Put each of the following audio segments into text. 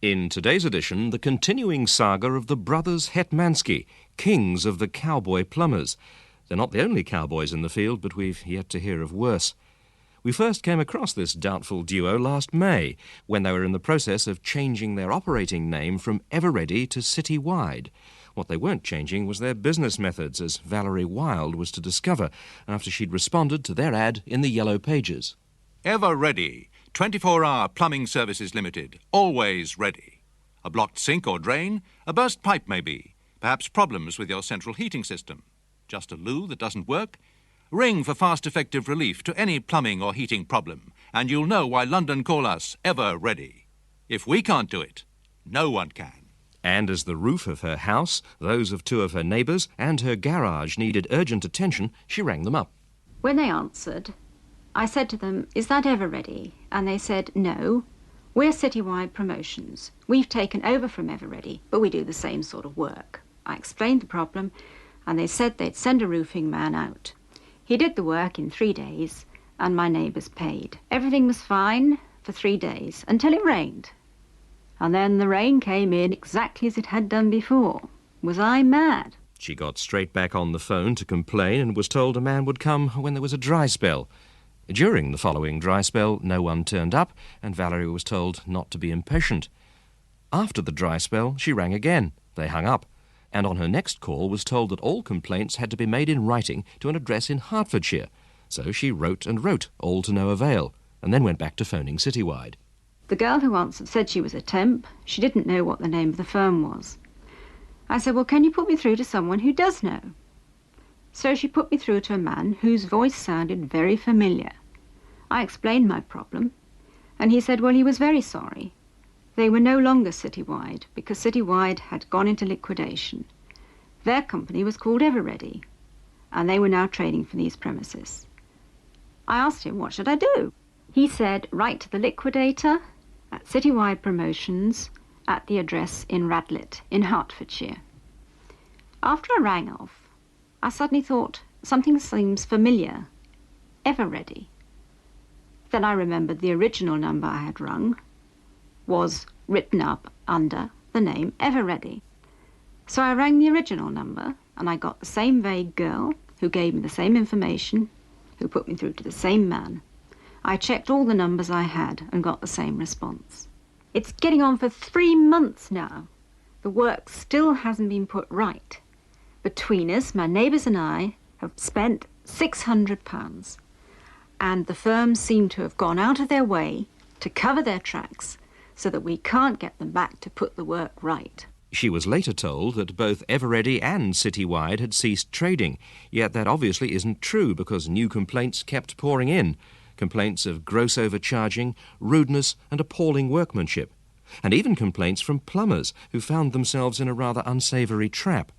In today's edition, the continuing saga of the brothers Hetmansky, kings of the cowboy plumbers. They're not the only cowboys in the field, but we've yet to hear of worse. We first came across this doubtful duo last May, when they were in the process of changing their operating name from Eveready to Citywide. What they weren't changing was their business methods, as Valerie Wilde was to discover after she'd responded to their ad in the Yellow Pages. Eveready, 24-hour plumbing services limited, always ready. A blocked sink or drain, a burst pipe maybe, perhaps problems with your central heating system. Just a loo that doesn't work? Ring for fast, effective relief to any plumbing or heating problem, and you'll know why London call us Eveready. If we can't do it, no one can. And as the roof of her house, those of two of her neighbours, and her garage needed urgent attention, she rang them up. When they answered, I said to them, "Is that Eveready?" And they said, "No, we're Citywide Promotions. We've taken over from Eveready, but we do the same sort of work." I explained the problem, and they said they'd send a roofing man out. He did the work in 3 days, and my neighbours paid. Everything was fine for 3 days, until it rained. And then the rain came in exactly as it had done before. Was I mad? She got straight back on the phone to complain and was told a man would come when there was a dry spell. During the following dry spell, no one turned up, and Valerie was told not to be impatient. After the dry spell, she rang again. They hung up, and on her next call was told that all complaints had to be made in writing to an address in Hertfordshire. So she wrote and wrote, all to no avail, and then went back to phoning Citywide. The girl who answered said she was a temp. She didn't know what the name of the firm was. I said, "Well, can you put me through to someone who does know?" So she put me through to a man whose voice sounded very familiar. I explained my problem, and he said, well, he was very sorry. They were no longer Citywide, because Citywide had gone into liquidation. Their company was called Eveready, and they were now trading for these premises. I asked him, what should I do? He said, write to the liquidator at Citywide Promotions at the address in Radlett in Hertfordshire. After I rang off, I suddenly thought, something seems familiar. Eveready. Then I remembered the original number I had rung was written up under the name Eveready. So I rang the original number, and I got the same vague girl who gave me the same information, who put me through to the same man. I checked all the numbers I had and got the same response. It's getting on for 3 months now. The work still hasn't been put right. Between us, my neighbours and I have spent £600, and the firms seem to have gone out of their way to cover their tracks so that we can't get them back to put the work right. She was later told that both Eveready and Citywide had ceased trading, yet that obviously isn't true because new complaints kept pouring in. Complaints of gross overcharging, rudeness and appalling workmanship. And even complaints from plumbers who found themselves in a rather unsavoury trap.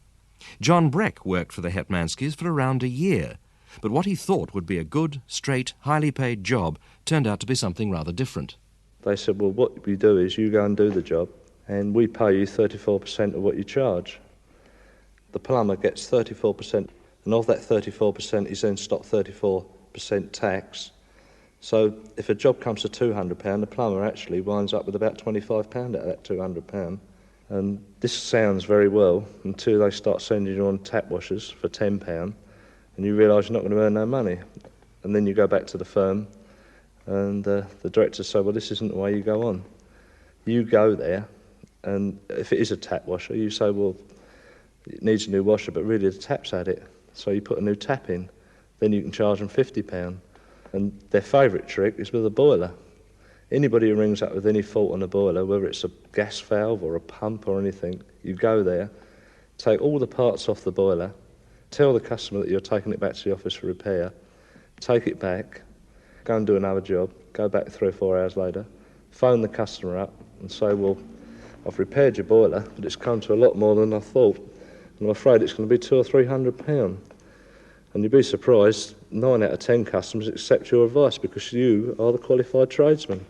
John Breck worked for the Hetmanskys for around a year, but what he thought would be a good, straight, highly paid job turned out to be something rather different. They said, well, what we do is you go and do the job and we pay you 34% of what you charge. The plumber gets 34%, and of that 34% he's then stopped 34% tax. So if a job comes to £200, the plumber actually winds up with about £25 out of that £200. And this sounds very well until they start sending you on tap washers for £10, and you realise you're not going to earn no money. And then you go back to the firm, and the directors say, well, this isn't the way you go on. You go there, and if it is a tap washer, you say, well, it needs a new washer, but really the tap's had it. So you put a new tap in, then you can charge them £50. And their favourite trick is with a boiler. Anybody who rings up with any fault on a boiler, whether it's a gas valve or a pump or anything, you go there, take all the parts off the boiler, tell the customer that you're taking it back to the office for repair, take it back, go and do another job, go back 3 or 4 hours later, phone the customer up and say, well, I've repaired your boiler, but it's come to a lot more than I thought, and I'm afraid it's going to be £200 or £300. And you'd be surprised, 9 out of 10 customers accept your advice because you are the qualified tradesman.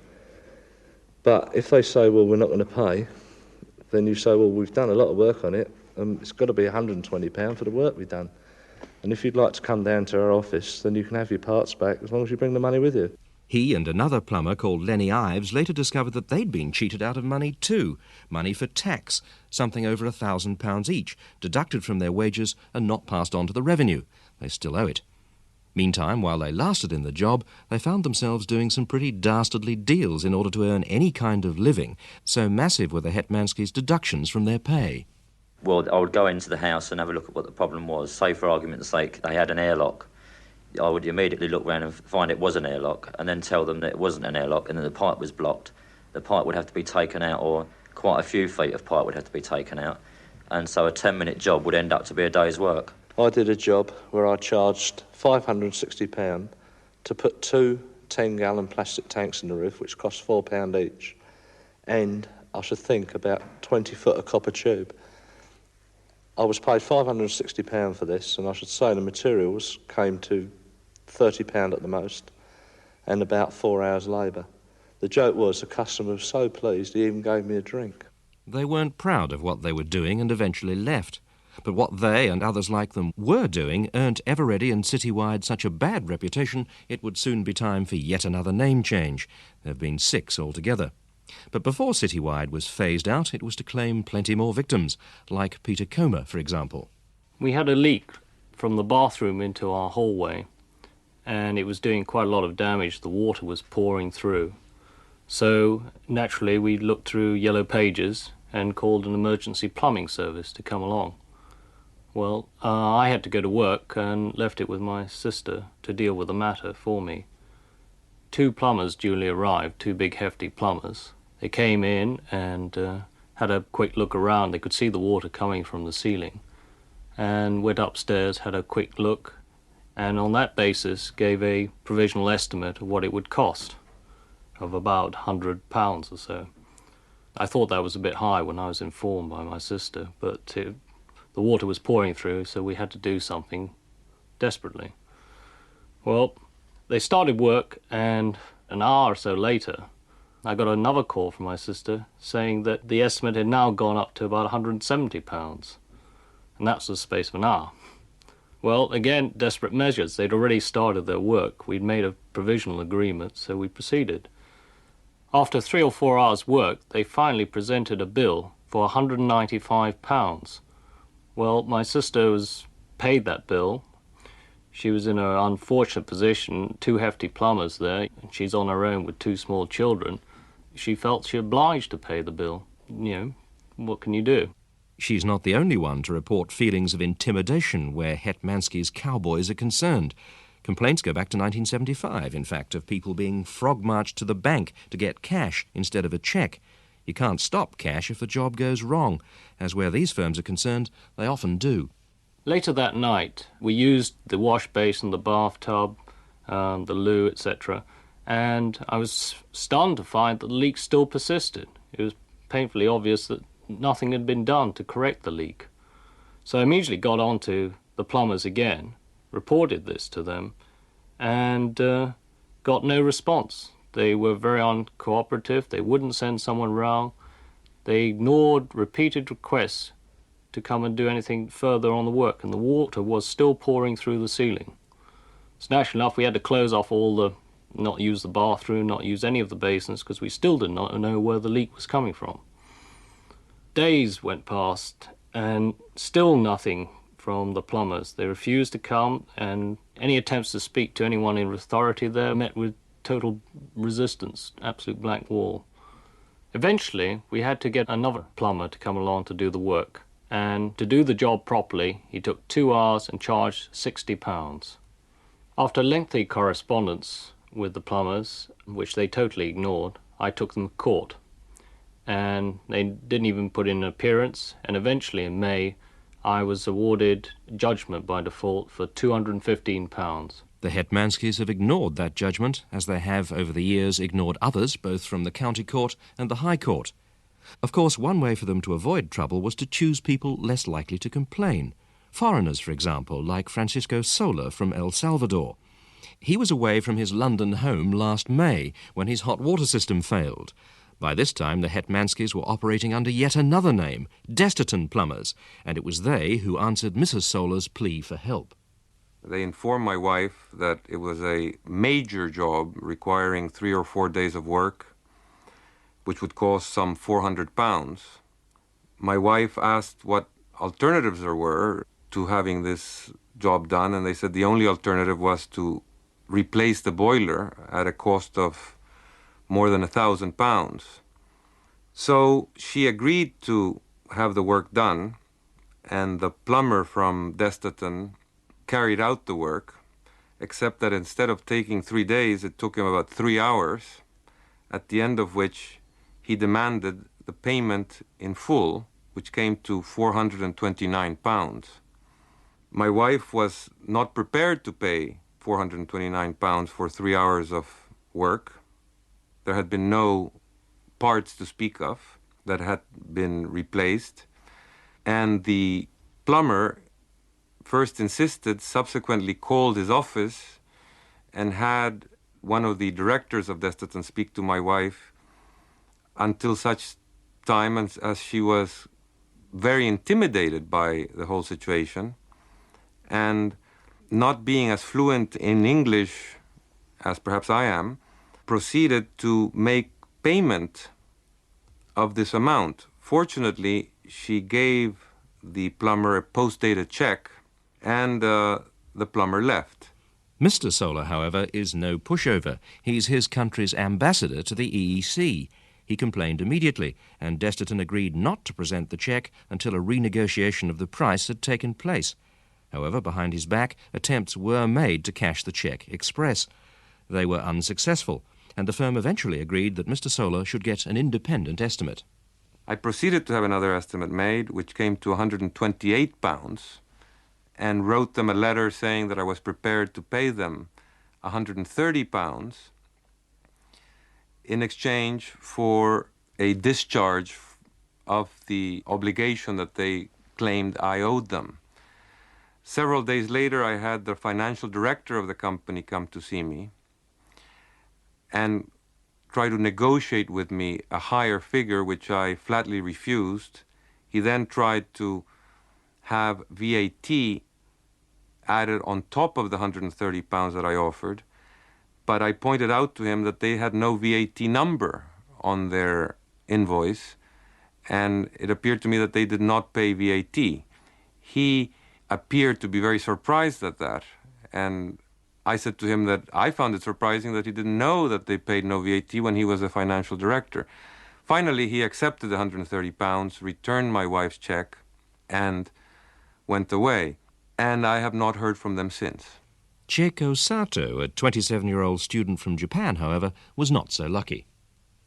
But if they say, well, we're not going to pay, then you say, well, we've done a lot of work on it, and it's got to be £120 for the work we've done. And if you'd like to come down to our office, then you can have your parts back as long as you bring the money with you. He and another plumber called Lenny Ives later discovered that they'd been cheated out of money too, money for tax, something over £1,000 each, deducted from their wages and not passed on to the revenue. They still owe it. Meantime, while they lasted in the job, they found themselves doing some pretty dastardly deals in order to earn any kind of living, so massive were the Hetmanskys' deductions from their pay. Well, I would go into the house and have a look at what the problem was. Say, for argument's sake, they had an airlock. I would immediately look around and find it was an airlock, and then tell them that it wasn't an airlock and that the pipe was blocked. The pipe would have to be taken out, or quite a few feet of pipe would have to be taken out, and so a 10-minute job would end up to be a day's work. I did a job where I charged £560 to put 2 10-gallon plastic tanks in the roof, which cost £4 each, and I should think about 20 foot of copper tube. I was paid £560 for this, and I should say the materials came to £30 at the most, and about 4 hours labour. The joke was the customer was so pleased he even gave me a drink. They weren't proud of what they were doing and eventually left. But what they and others like them were doing earned Eveready and Citywide such a bad reputation it would soon be time for yet another name change. There have been 6 altogether. But before Citywide was phased out, it was to claim plenty more victims, like Peter Comer, for example. We had a leak from the bathroom into our hallway, and it was doing quite a lot of damage. The water was pouring through. So, naturally, we looked through Yellow Pages and called an emergency plumbing service to come along. Well, I had to go to work and left it with my sister to deal with the matter for me. 2 plumbers duly arrived, 2 big hefty plumbers. They came in and had a quick look around. They could see the water coming from the ceiling, and went upstairs, had a quick look, and on that basis gave a provisional estimate of what it would cost, of about £100 or so. I thought that was a bit high when I was informed by my sister, but the water was pouring through, so we had to do something desperately. Well, they started work, and an hour or so later, I got another call from my sister saying that the estimate had now gone up to about £170, and that's the space of an hour. Well, again, desperate measures. They'd already started their work. We'd made a provisional agreement, so we proceeded. After 3 or 4 hours' work, they finally presented a bill for £195. Well, my sister was paid that bill. She was in an unfortunate position, 2 hefty plumbers there, and she's on her own with 2 small children. She felt she obliged to pay the bill. You know, what can you do? She's not the only one to report feelings of intimidation where Hetmanskys' cowboys are concerned. Complaints go back to 1975, in fact, of people being frog-marched to the bank to get cash instead of a cheque. You can't stop cash if the job goes wrong, as where these firms are concerned, they often do. Later that night, we used the wash basin, the bathtub, the loo, etc., and I was stunned to find that the leak still persisted. It was painfully obvious that nothing had been done to correct the leak. So I immediately got on to the plumbers again, reported this to them, and got no response. They were very uncooperative. They wouldn't send someone round. They ignored repeated requests to come and do anything further on the work, and the water was still pouring through the ceiling. So naturally enough, we had to close off not use the bathroom, not use any of the basins, because we still did not know where the leak was coming from. Days went past, and still nothing from the plumbers. They refused to come, and any attempts to speak to anyone in authority there met with total resistance, absolute blank wall. Eventually, we had to get another plumber to come along to do the work, and to do the job properly, he took 2 hours and charged £60. After lengthy correspondence with the plumbers, which they totally ignored, I took them to court, and they didn't even put in an appearance, and eventually in May I was awarded judgment by default for £215. The Hetmanskys have ignored that judgment, as they have over the years ignored others, both from the county court and the high court. Of course, one way for them to avoid trouble was to choose people less likely to complain. Foreigners, for example, like Francisco Sola from El Salvador. He was away from his London home last May when his hot water system failed. By this time, the Hetmanskys were operating under yet another name, Desterton Plumbers, and it was they who answered Mrs. Sola's plea for help. They informed my wife that it was a major job requiring 3 or 4 days of work, which would cost some £400. My wife asked what alternatives there were to having this job done, and they said the only alternative was to replace the boiler at a cost of more than £1,000. So she agreed to have the work done, and the plumber from Destaton carried out the work, except that instead of taking 3 days, it took him about 3 hours, at the end of which he demanded the payment in full, which came to £429. My wife was not prepared to pay £429 for 3 hours of work. There had been no parts to speak of that had been replaced, and the plumber first insisted, subsequently called his office and had one of the directors of Destaton speak to my wife until such time as she was very intimidated by the whole situation, and not being as fluent in English as perhaps I am, proceeded to make payment of this amount. Fortunately, she gave the plumber a post-dated check, and the plumber left. Mr. Solar, however, is no pushover. He's his country's ambassador to the EEC. He complained immediately, and Destaton agreed not to present the cheque until a renegotiation of the price had taken place. However, behind his back, attempts were made to cash the cheque express. They were unsuccessful, and the firm eventually agreed that Mr. Solar should get an independent estimate. I proceeded to have another estimate made, which came to £128, and wrote them a letter saying that I was prepared to pay them £130 in exchange for a discharge of the obligation that they claimed I owed them. Several days later, I had the financial director of the company come to see me and try to negotiate with me a higher figure, which I flatly refused. He then tried to have VAT added on top of the £130 that I offered, but I pointed out to him that they had no VAT number on their invoice, and it appeared to me that they did not pay VAT. He appeared to be very surprised at that, and I said to him that I found it surprising that he didn't know that they paid no VAT when he was a financial director. Finally, he accepted the £130, returned my wife's check, and went away. And I have not heard from them since. Chieko Sato, a 27-year-old student from Japan, however, was not so lucky.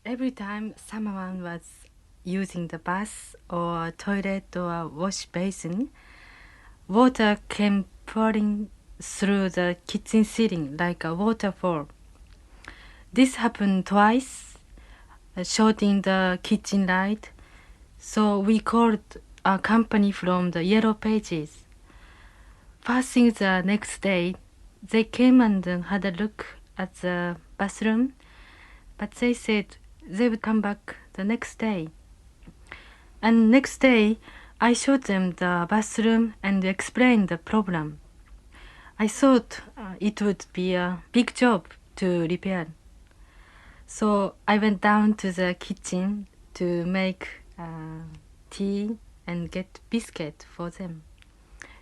Every time someone was using the bath or toilet or wash basin, water came pouring through the kitchen ceiling like a waterfall. This happened twice, shorting the kitchen light, so we called a company from the Yellow Pages. First thing the next day, they came and had a look at the bathroom, but they said they would come back the next day. And next day, I showed them the bathroom and explained the problem. I thought it would be a big job to repair. So I went down to the kitchen to make tea and get biscuit for them,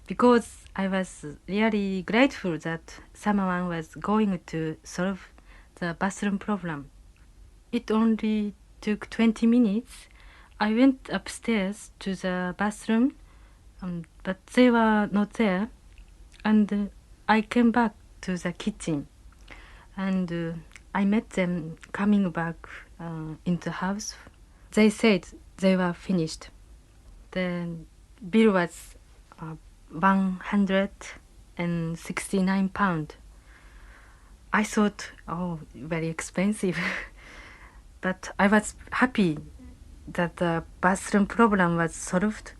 because I was really grateful that someone was going to solve the bathroom problem. It only took 20 minutes. I went upstairs to the bathroom, but they were not there, and I came back to the kitchen, and I met them coming back into the house. They said they were finished. The bill was £169. I thought, oh, very expensive. But I was happy that the bathroom problem was solved,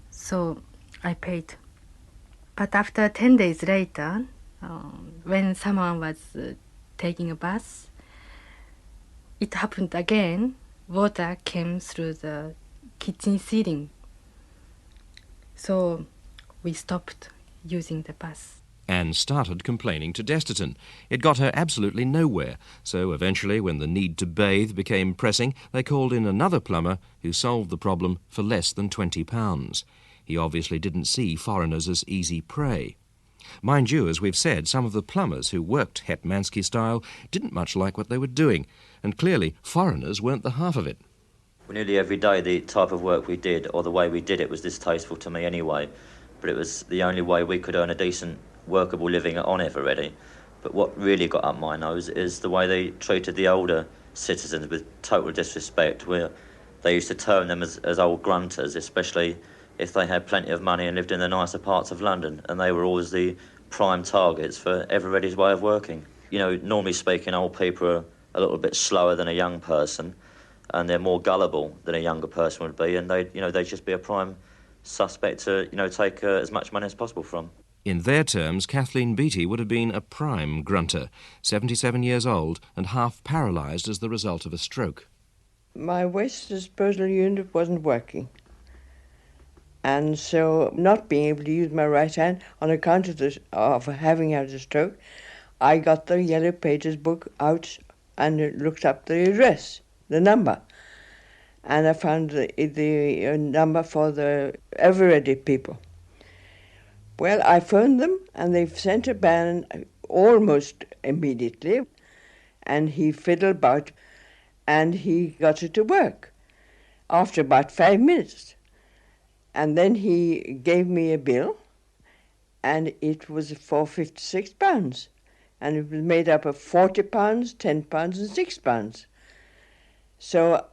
so I paid. But after 10 days later, when someone was taking a bath, it happened again. Water came through the kitchen ceiling. So we stopped using the bath. Anne started complaining to Desterton. It got her absolutely nowhere, so eventually, when the need to bathe became pressing, they called in another plumber who solved the problem for less than £20. He obviously didn't see foreigners as easy prey. Mind you, as we've said, some of the plumbers who worked Hetmansky style didn't much like what they were doing, and clearly foreigners weren't the half of it. Nearly every day the type of work we did, or the way we did it, was distasteful to me anyway, but it was the only way we could earn a decent, workable living on Eveready. But what really got up my nose is the way they treated the older citizens with total disrespect, where they used to term them as old grunters, especially if they had plenty of money and lived in the nicer parts of London, and they were always the prime targets for Eveready's way of working. You know, normally speaking, old people are a little bit slower than a young person, and they're more gullible than a younger person would be, and they'd just be a prime suspect to, take as much money as possible from. In their terms, Kathleen Beattie would have been a prime grunter, 77 years old and half paralysed as the result of a stroke. My waste disposal unit wasn't working, and so not being able to use my right hand on account of having had a stroke, I got the Yellow Pages book out and looked up the address, the number, and I found the number for the Eveready people. Well, I phoned them, and they sent a man almost immediately, and he fiddled about, and he got it to work after about 5 minutes. And then he gave me a bill, and it was for £56, and it was made up of £40, £10 and £6. So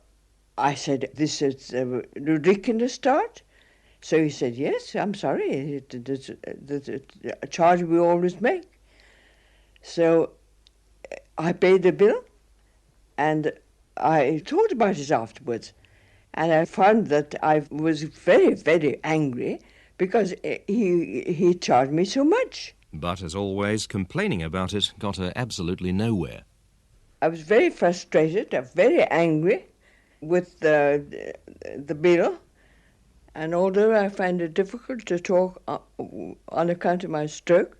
I said, this is a ridiculous start. So he said, yes, I'm sorry, it's a charge we always make. So I paid the bill, and I thought about it afterwards, and I found that I was very, very angry because he charged me so much. But, as always, complaining about it got her absolutely nowhere. I was very frustrated, very angry with the bill, and although I find it difficult to talk on account of my stroke,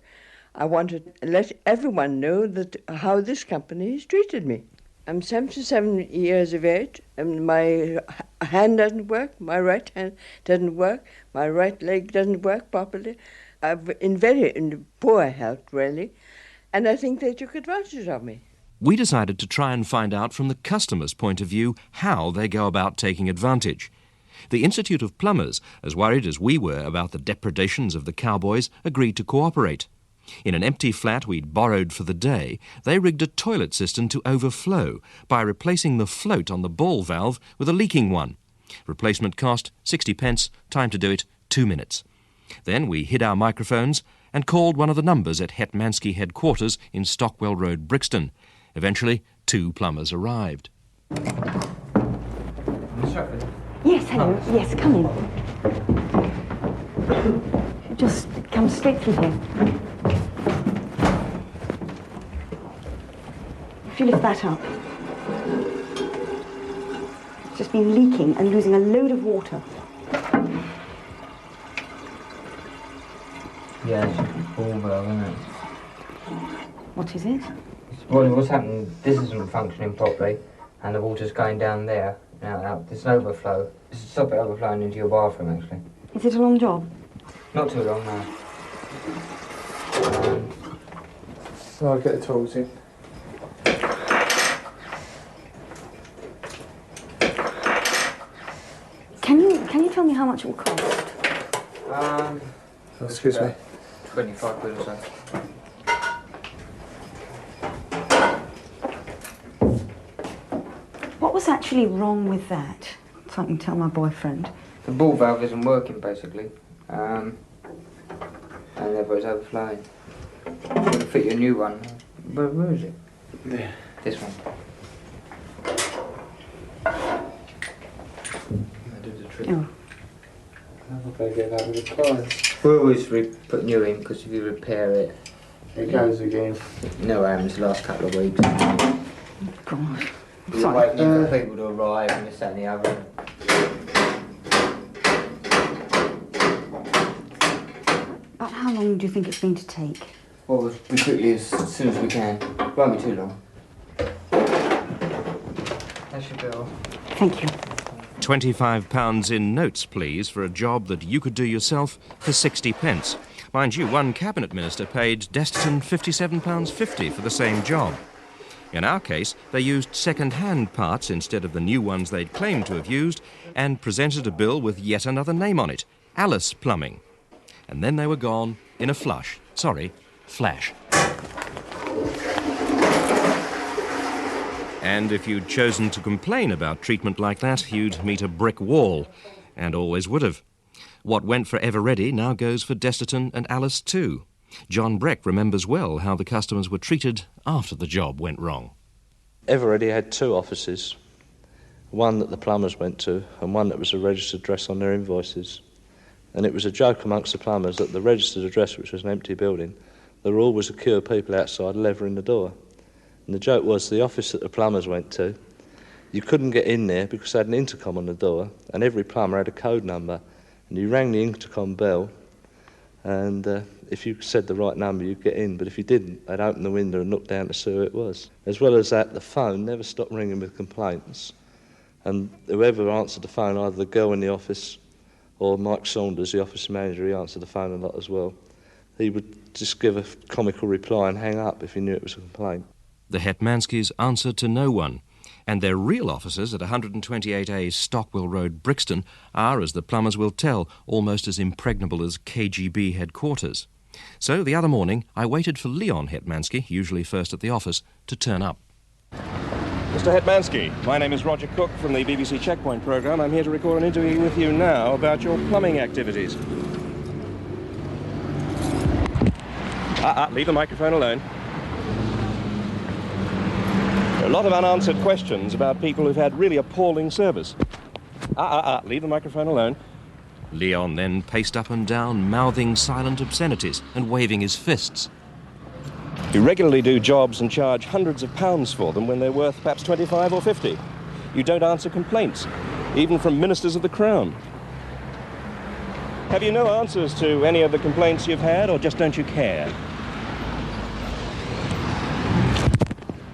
I wanted to let everyone know how this company has treated me. I'm 77 years of age, and my hand doesn't work, my right hand doesn't work, my right leg doesn't work properly. I'm in poor health, really, and I think they took advantage of me. We decided to try and find out from the customer's point of view how they go about taking advantage. The Institute of Plumbers, as worried as we were about the depredations of the cowboys, agreed to cooperate. In an empty flat we'd borrowed for the day, they rigged a toilet cistern to overflow by replacing the float on the ball valve with a leaking one. Replacement cost 60p, time to do it 2 minutes. Then we hid our microphones and called one of the numbers at Hetmansky headquarters in Stockwell Road, Brixton. Eventually, 2 plumbers arrived. Yes, hello. Yes, come in. Just come straight through here. If you lift that up. It's just been leaking and losing a load of water. Yeah, it's ball valve, isn't it? What is it? Well, what's happening, this isn't functioning properly, and the water's going down there. Now, there's an overflow. This is stop it overflowing into your bathroom, actually. Is it a long job? Not too long, no. So I'll get the tools in. Can you tell me how much it will cost? Excuse me. 25 quid or so. What was actually wrong with that? So I can tell my boyfriend. The ball valve isn't working, basically. And therefore it's overflowing. We'll fit you a new one. Where is it? There. This one. I did the trick. Oh. I'll better get that with the pliers. We always put new in, because if you repair it... It goes again. No happens the last couple of weeks. God. We're Sorry. waiting for people to arrive and this, that and the other. About how long do you think it's going to take? Well, we'll be quickly as soon as we can. Won't be too long. That's your bill. Thank you. £25 in notes, please, for a job that you could do yourself for 60p. Mind you, one cabinet minister paid Desterton £57.50 for the same job. In our case, they used second-hand parts instead of the new ones they'd claimed to have used and presented a bill with yet another name on it, Alice Plumbing. And then they were gone in a flash. And if you'd chosen to complain about treatment like that, you'd meet a brick wall, and always would have. What went for Eveready now goes for Desterton and Alice too. John Breck remembers well how the customers were treated after the job went wrong. Eveready had two offices, one that the plumbers went to and one that was a registered address on their invoices. And it was a joke amongst the plumbers that the registered address, which was an empty building, there were always a queue of people outside levering the door. And the joke was the office that the plumbers went to, you couldn't get in there because they had an intercom on the door and every plumber had a code number. And you rang the intercom bell and if you said the right number, you'd get in, but if you didn't, they'd open the window and look down to see who it was. As well as that, the phone never stopped ringing with complaints, and whoever answered the phone, either the girl in the office or Mike Saunders, the office manager, he answered the phone a lot as well. He would just give a comical reply and hang up if he knew it was a complaint. The Hetmanskys answered to no one, and their real offices at 128A Stockwell Road, Brixton, are, as the plumbers will tell, almost as impregnable as KGB headquarters. So the other morning, I waited for Leon Hetmansky, usually first at the office, to turn up. Mr. Hetmansky, my name is Roger Cook from the BBC Checkpoint programme. I'm here to record an interview with you now about your plumbing activities. Leave the microphone alone. There are a lot of unanswered questions about people who've had really appalling service. Leave the microphone alone. Leon then paced up and down, mouthing silent obscenities and waving his fists. You regularly do jobs and charge hundreds of pounds for them when they're worth perhaps 25 or 50. You don't answer complaints, even from ministers of the Crown. Have you no answers to any of the complaints you've had, or just don't you care?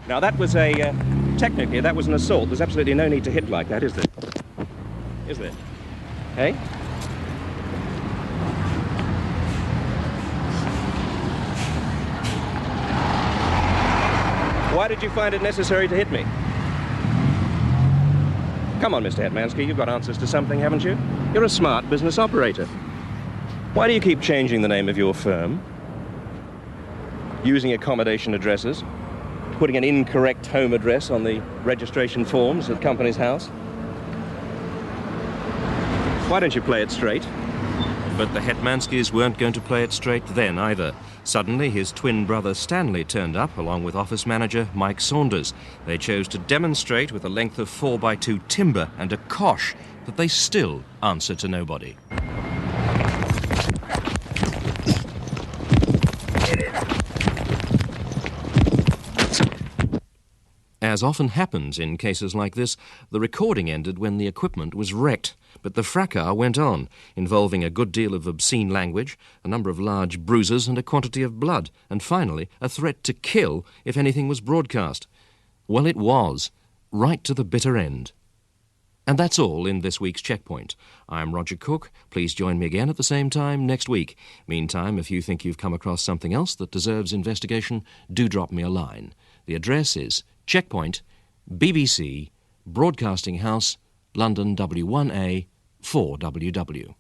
Now, that was technically, that was an assault. There's absolutely no need to hit like that, is there? Is there? Hey? Why did you find it necessary to hit me? Come on, Mr. Hetmansky, you've got answers to something, haven't you? You're a smart business operator. Why do you keep changing the name of your firm? Using accommodation addresses? Putting an incorrect home address on the registration forms at Company's House? Why don't you play it straight? But the Hetmanskys weren't going to play it straight then either. Suddenly, his twin brother Stanley turned up, along with office manager Mike Saunders. They chose to demonstrate with a length of 4x2 timber and a cosh that they still answer to nobody. As often happens in cases like this, the recording ended when the equipment was wrecked, but the fracas went on, involving a good deal of obscene language, a number of large bruises and a quantity of blood, and finally a threat to kill if anything was broadcast. Well, it was, right to the bitter end. And that's all in this week's Checkpoint. I'm Roger Cook. Please join me again at the same time next week. Meantime, if you think you've come across something else that deserves investigation, do drop me a line. The address is Checkpoint, BBC, Broadcasting House, London W1A 4WW.